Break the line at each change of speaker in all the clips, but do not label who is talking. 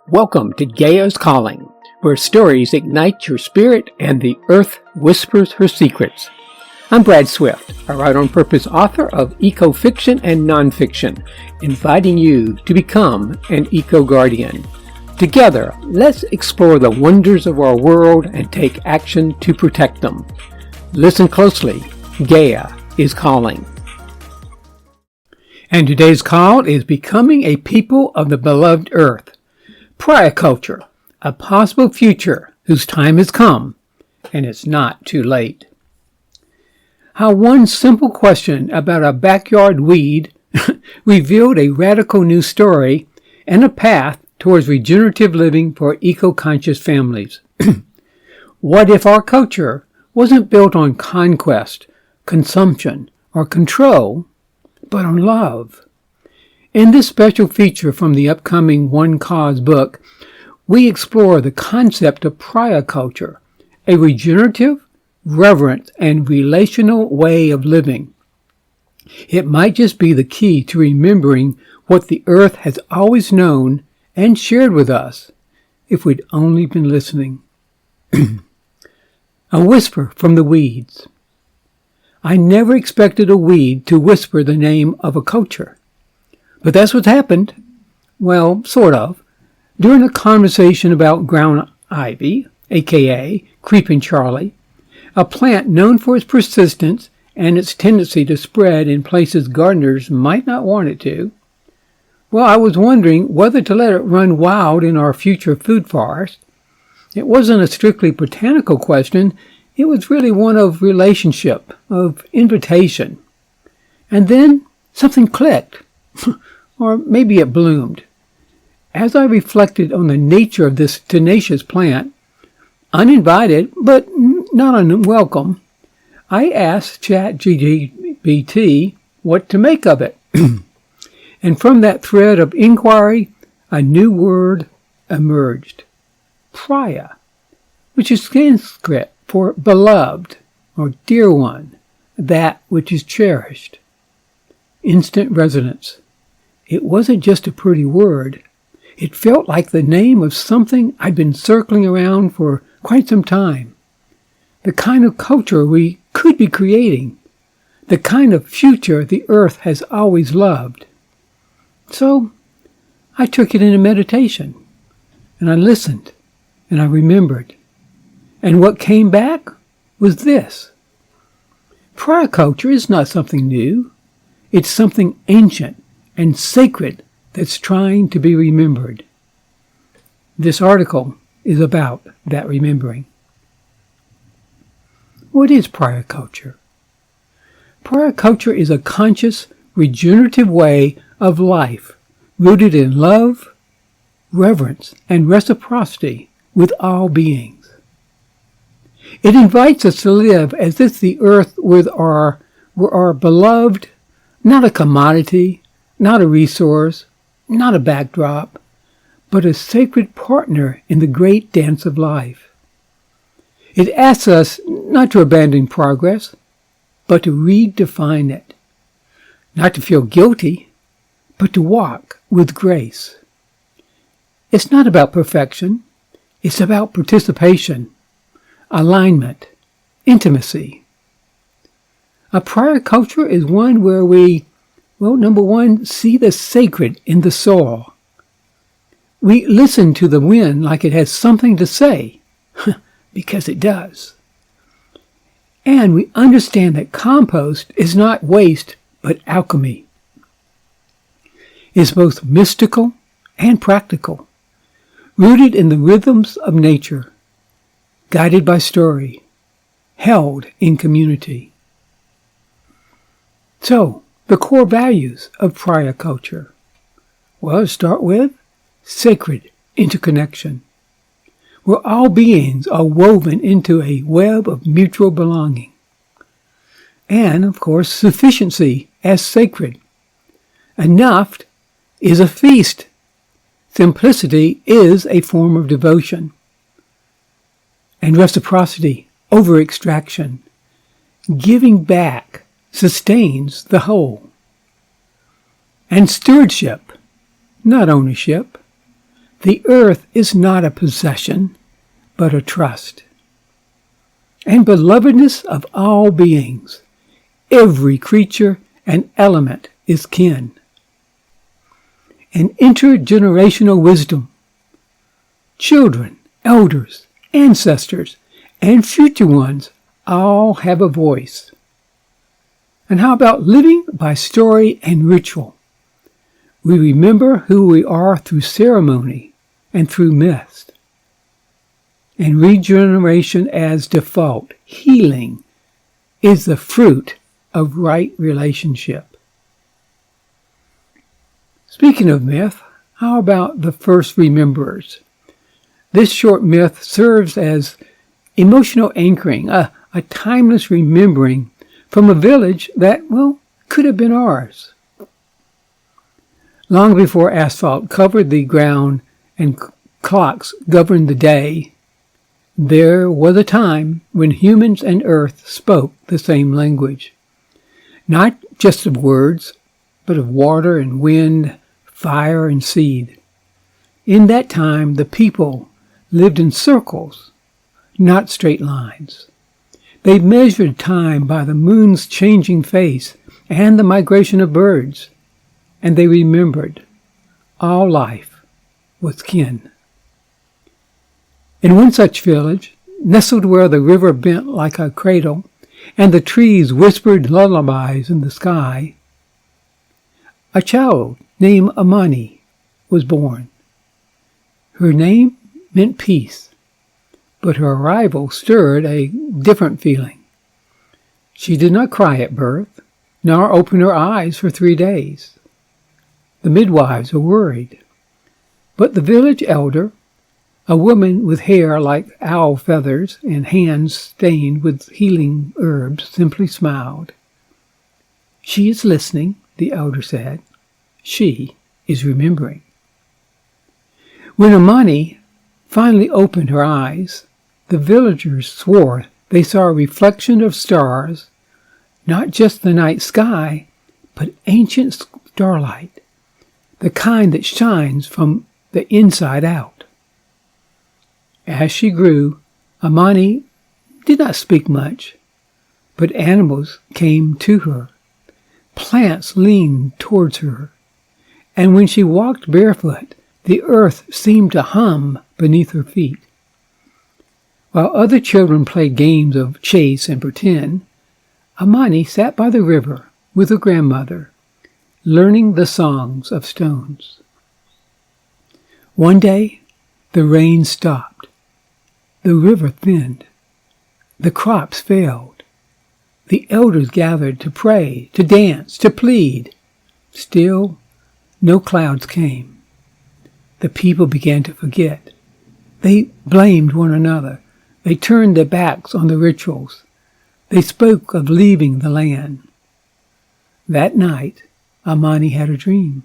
Welcome to Gaia's Calling, where stories ignite your spirit and the earth whispers her secrets. I'm Brad Swift, a Right-on-Purpose author of eco-fiction and nonfiction, inviting you to become an eco-guardian. Together, let's explore the wonders of our world and take action to protect them. Listen closely. Gaia is calling. And today's call is becoming a people of the beloved earth. Priya Culture, a possible future whose time has come, and it's not too late. How one simple question about a backyard weed revealed a radical new story and a path towards regenerative living for eco-conscious families. What if our culture wasn't built on conquest, consumption, or control, but on love? In this special feature from the upcoming One Cause book, we explore the concept of Priya Culture, a regenerative, reverent, and relational way of living. It might just be the key to remembering what the earth has always known and shared with us, if we'd only been listening. A whisper from the weeds. I never expected a weed to whisper the name of a culture. But that's what's happened. Well, sort of. During a conversation about ground ivy, aka Creeping Charlie, a plant known for its persistence and its tendency to spread in places gardeners might not want it to, well, I was wondering whether to let it run wild in our future food forest. It wasn't a strictly botanical question. It was really one of relationship, of invitation. And then something clicked. Or maybe it bloomed. As I reflected on the nature of this tenacious plant, uninvited but not unwelcome, I asked ChatGPT what to make of it. And from that thread of inquiry, a new word emerged. Priya, which is Sanskrit for beloved or dear one, that which is cherished. Instant resonance. It wasn't just a pretty word. It felt like the name of something I'd been circling around for quite some time. The kind of culture we could be creating. The kind of future the earth has always loved. So I took it into meditation. And I listened. And I remembered. And what came back was this. Priya culture is not something new. It's something ancient and sacred that's trying to be remembered. This article is about that remembering. What is Priya Culture? Priya Culture is a conscious, regenerative way of life rooted in love, reverence, and reciprocity with all beings. It invites us to live as if the earth were our beloved, not a commodity, not a resource, not a backdrop, but a sacred partner in the great dance of life. It asks us not to abandon progress, but to redefine it. Not to feel guilty, but to walk with grace. It's not about perfection. It's about participation, alignment, intimacy. A Priya culture is one where we, number one, see the sacred in the soil. We listen to the wind like it has something to say, because it does. And we understand that compost is not waste, but alchemy. It's both mystical and practical, rooted in the rhythms of nature, guided by story, held in community. So, the core values of Priya culture. Well, start with sacred interconnection, where all beings are woven into a web of mutual belonging. And, of course, sufficiency as sacred. Enough is a feast. Simplicity is a form of devotion. And reciprocity over extraction. Giving back sustains the whole. And stewardship, not ownership. The earth is not a possession, but a trust. And belovedness of all beings, every creature and element is kin. An intergenerational wisdom. Children, elders, ancestors, and future ones all have a voice. And how about living by story and ritual? We remember who we are through ceremony and through myth. And regeneration as default, healing, is the fruit of right relationship. Speaking of myth, how about the first rememberers? This short myth serves as emotional anchoring, a timeless remembering from a village that, could have been ours. Long before asphalt covered the ground and clocks governed the day, there was a time when humans and earth spoke the same language. Not just of words, but of water and wind, fire and seed. In that time, the people lived in circles, not straight lines. They measured time by the moon's changing face and the migration of birds, and they remembered all life was kin. In one such village, nestled where the river bent like a cradle, and the trees whispered lullabies in the sky, a child named Amani was born. Her name meant peace, but her arrival stirred a different feeling. She did not cry at birth, nor open her eyes for 3 days. The midwives were worried, but the village elder, a woman with hair like owl feathers and hands stained with healing herbs, simply smiled. "She is listening," the elder said. "She is remembering." When Amani finally opened her eyes, the villagers swore they saw a reflection of stars, not just the night sky, but ancient starlight, the kind that shines from the inside out. As she grew, Amani did not speak much, but animals came to her. Plants leaned towards her, and when she walked barefoot, the earth seemed to hum beneath her feet. While other children played games of chase and pretend, Amani sat by the river with her grandmother, learning the songs of stones. One day, the rain stopped. The river thinned. The crops failed. The elders gathered to pray, to dance, to plead. Still, no clouds came. The people began to forget. They blamed one another. They turned their backs on the rituals. They spoke of leaving the land. That night, Amani had a dream.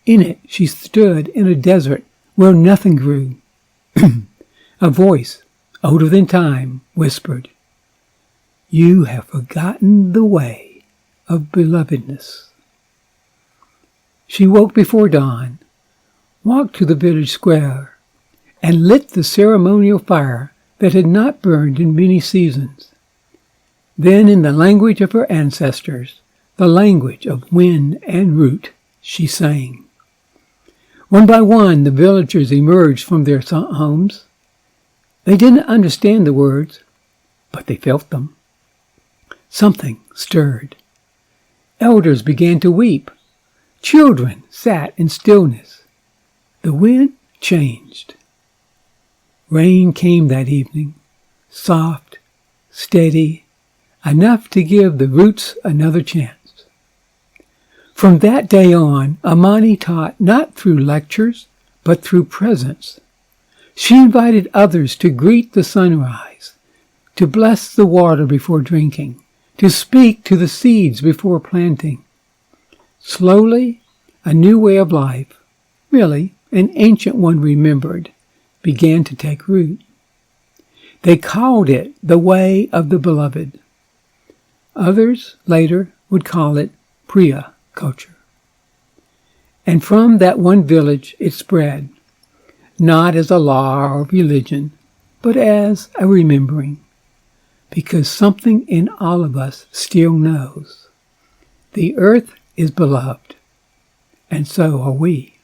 In it, she stood in a desert where nothing grew. A voice, older than time, whispered, "You have forgotten the way of belovedness." She woke before dawn, walked to the village square, and lit the ceremonial fire that had not burned in many seasons. Then, in the language of her ancestors, the language of wind and root, she sang. One by one, the villagers emerged from their homes. They didn't understand the words, but they felt them. Something stirred. Elders began to weep. Children sat in stillness. The wind changed. Rain came that evening, soft, steady, enough to give the roots another chance. From that day on, Amani taught not through lectures, but through presence. She invited others to greet the sunrise, to bless the water before drinking, to speak to the seeds before planting. Slowly, a new way of life, really an ancient one remembered, began to take root. They called it the way of the beloved. Others later would call it Priya Culture. And from that one village it spread. not as a law or religion, but as a remembering, because something in all of us still knows. The earth is beloved, and so are we.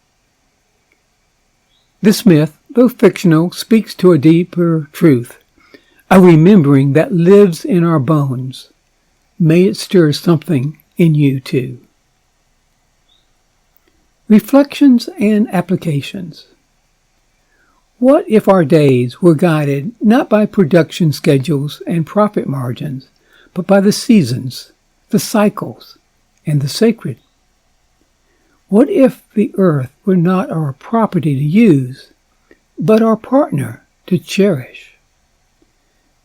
This myth, though fictional, speaks to a deeper truth, a remembering that lives in our bones. May it stir something in you too. Reflections and applications. What if our days were guided not by production schedules and profit margins, but by the seasons, the cycles, and the sacred? What if the earth were not our property to use, but our partner to cherish?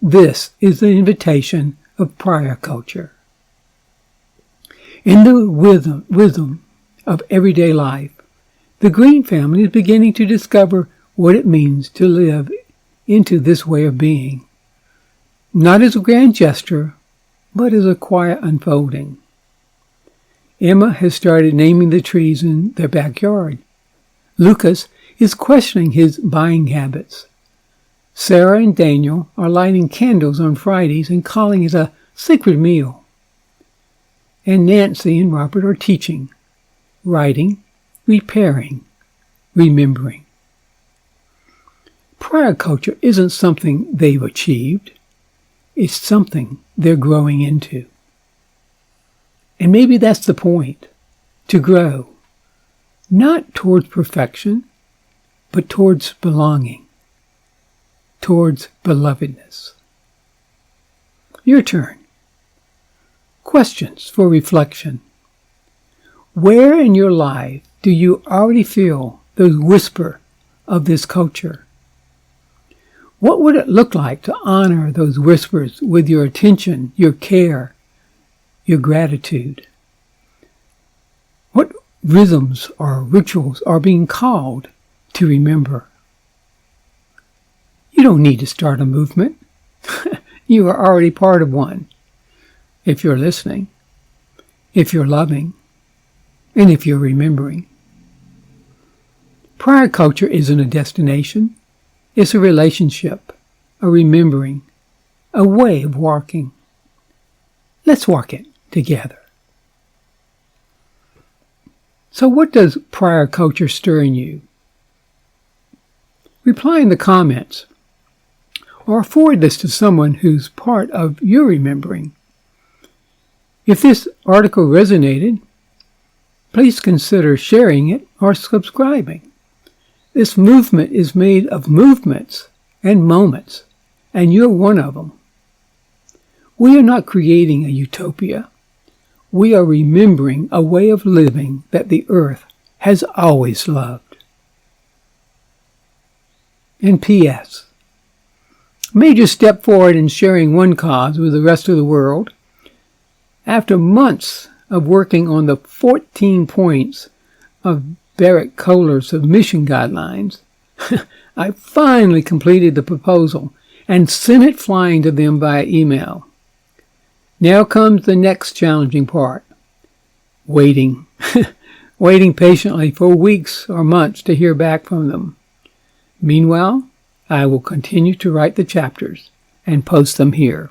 This is the invitation of Priya Culture. In the wisdom of everyday life, the Green family is beginning to discover what it means to live into this way of being, not as a grand gesture, but as a quiet unfolding. Emma has started naming the trees in their backyard. Lucas is questioning his buying habits. Sarah and Daniel are lighting candles on Fridays and calling it a sacred meal. And Nancy and Robert are teaching, writing, repairing, remembering. Priya Culture isn't something they've achieved. It's something they're growing into. And maybe that's the point, to grow, not towards perfection, but towards belonging, towards belovedness. Your turn. Questions for reflection. Where in your life do you already feel the whisper of this culture? What would it look like to honor those whispers with your attention, your care, your gratitude? What rhythms or rituals are being called to remember? You don't need to start a movement. You are already part of one. If you're listening, if you're loving, and if you're remembering. Priya Culture isn't a destination. It's a relationship, a remembering, a way of walking. Let's walk it together. So what does Priya Culture stir in you? Reply in the comments, or forward this to someone who's part of your remembering. If this article resonated, please consider sharing it or subscribing. This movement is made of movements and moments, and you're one of them. We are not creating a utopia. We are remembering a way of living that the earth has always loved. And P.S. Major step forward in sharing one cause with the rest of the world. After months of working on the 14 points of Barrett Kohler's submission guidelines, I finally completed the proposal and sent it flying to them via email. Now comes the next challenging part. Waiting. Waiting patiently for weeks or months to hear back from them. Meanwhile, I will continue to write the chapters and post them here.